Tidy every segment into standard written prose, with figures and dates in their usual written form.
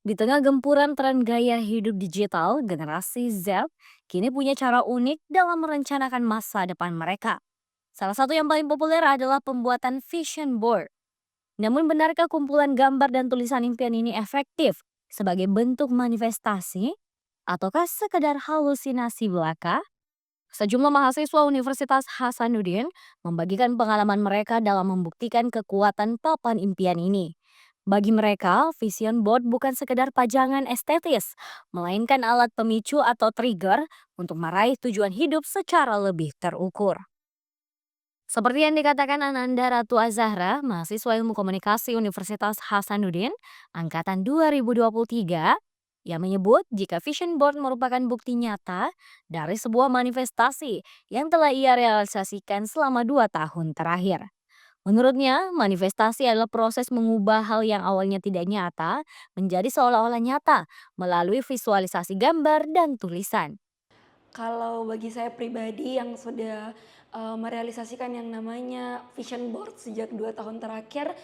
Di tengah gempuran tren gaya hidup digital, generasi Z kini punya cara unik dalam merencanakan masa depan mereka. Salah satu yang paling populer adalah pembuatan vision board. Namun benarkah kumpulan gambar dan tulisan impian ini efektif sebagai bentuk manifestasi ataukah sekedar halusinasi belaka? Sejumlah mahasiswa Universitas Hasanuddin membagikan pengalaman mereka dalam membuktikan kekuatan papan impian ini. Bagi mereka, vision board bukan sekedar pajangan estetis, melainkan alat pemicu atau trigger untuk meraih tujuan hidup secara lebih terukur. Seperti yang dikatakan Ananda Ratu Azahra, mahasiswa ilmu komunikasi Universitas Hasanuddin, angkatan 2023, yang menyebut jika vision board merupakan bukti nyata dari sebuah manifestasi yang telah ia realisasikan selama 2 tahun terakhir. Menurutnya, manifestasi adalah proses mengubah hal yang awalnya tidak nyata menjadi seolah-olah nyata melalui visualisasi gambar dan tulisan. Kalau bagi saya pribadi yang sudah, merealisasikan yang namanya vision board sejak 2 tahun terakhir,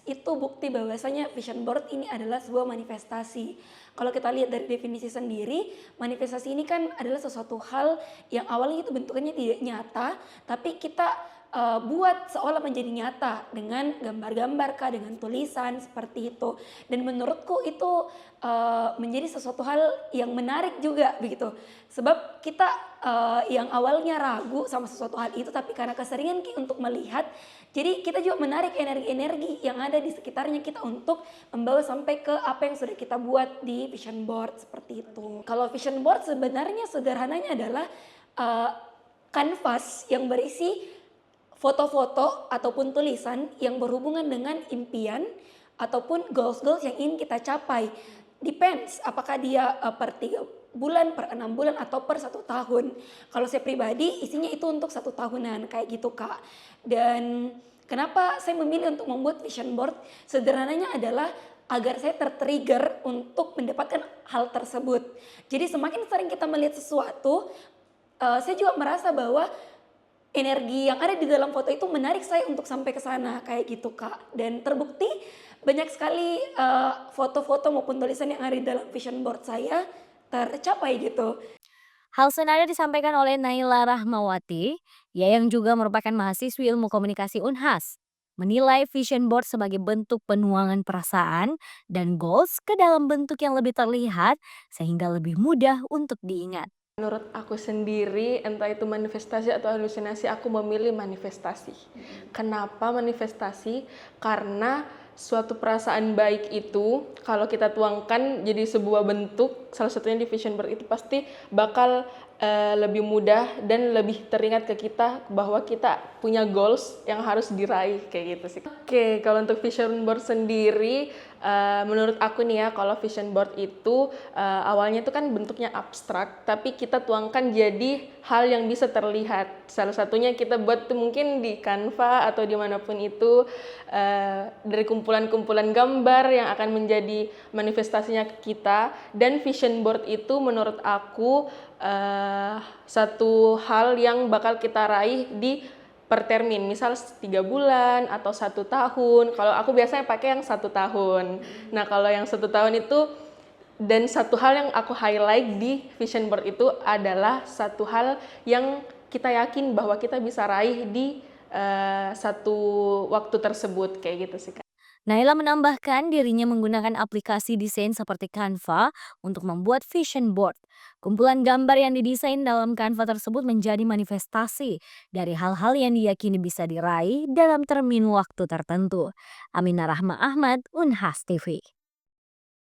itu bukti bahwasanya vision board ini adalah sebuah manifestasi. Kalau kita lihat dari definisi sendiri, manifestasi ini kan adalah sesuatu hal yang awalnya itu bentukannya tidak nyata, tapi kita, buat seolah menjadi nyata dengan gambar-gambar kah, dengan tulisan, seperti itu. Dan menurutku itu, menjadi sesuatu hal yang menarik juga begitu. Sebab kita, yang awalnya ragu sama sesuatu hal itu, tapi karena keseringan untuk melihat, jadi kita juga menarik energi-energi yang ada di sekitarnya kita untuk membawa sampai ke apa yang sudah kita buat di vision board, seperti itu. Kalau vision board sebenarnya sederhananya adalah, eee, kanvas yang berisi foto-foto ataupun tulisan yang berhubungan dengan impian ataupun goals-goals yang ingin kita capai. Depends apakah dia, per 3 bulan, per 6 bulan, atau per 1 tahun. Kalau saya pribadi isinya itu untuk 1 tahunan kayak gitu, Kak. Dan kenapa saya memilih untuk membuat vision board, sederhananya adalah agar saya ter-trigger untuk mendapatkan hal tersebut. Jadi semakin sering kita melihat sesuatu, saya juga merasa bahwa energi yang ada di dalam foto itu menarik saya untuk sampai ke sana, kayak gitu, Kak. Dan terbukti banyak sekali, foto-foto maupun tulisan yang ada di dalam vision board saya tercapai gitu. Hal senada disampaikan oleh Naila Rahmawati, ia yang juga merupakan mahasiswi ilmu komunikasi Unhas. Menilai vision board sebagai bentuk penuangan perasaan dan goals ke dalam bentuk yang lebih terlihat sehingga lebih mudah untuk diingat. Menurut aku sendiri, entah itu manifestasi atau halusinasi, aku memilih manifestasi. Kenapa manifestasi? Karena suatu perasaan baik itu, kalau kita tuangkan jadi sebuah bentuk, salah satunya di vision board itu pasti bakal lebih mudah dan lebih teringat ke kita bahwa kita punya goals yang harus diraih kayak gitu sih. Oke, kalau untuk vision board sendiri, menurut aku nih ya, kalau vision board itu awalnya itu kan bentuknya abstrak, tapi kita tuangkan jadi hal yang bisa terlihat. Salah satunya kita buat tuh mungkin di Canva atau dimanapun itu, dari kumpulan-kumpulan gambar yang akan menjadi manifestasinya kita. Dan vision board itu menurut aku satu hal yang bakal kita raih di per termin, misal 3 bulan atau 1 tahun. Kalau aku biasanya pakai yang 1 tahun. Nah, kalau yang 1 tahun itu, dan satu hal yang aku highlight di vision board itu adalah satu hal yang kita yakin bahwa kita bisa raih di satu waktu tersebut kayak gitu sih, Kak. Naila menambahkan dirinya menggunakan aplikasi desain seperti Canva untuk membuat vision board. Kumpulan gambar yang didesain dalam Canva tersebut menjadi manifestasi dari hal-hal yang diyakini bisa diraih dalam termin waktu tertentu. Aminah Rahma Ahmad, Unhas TV.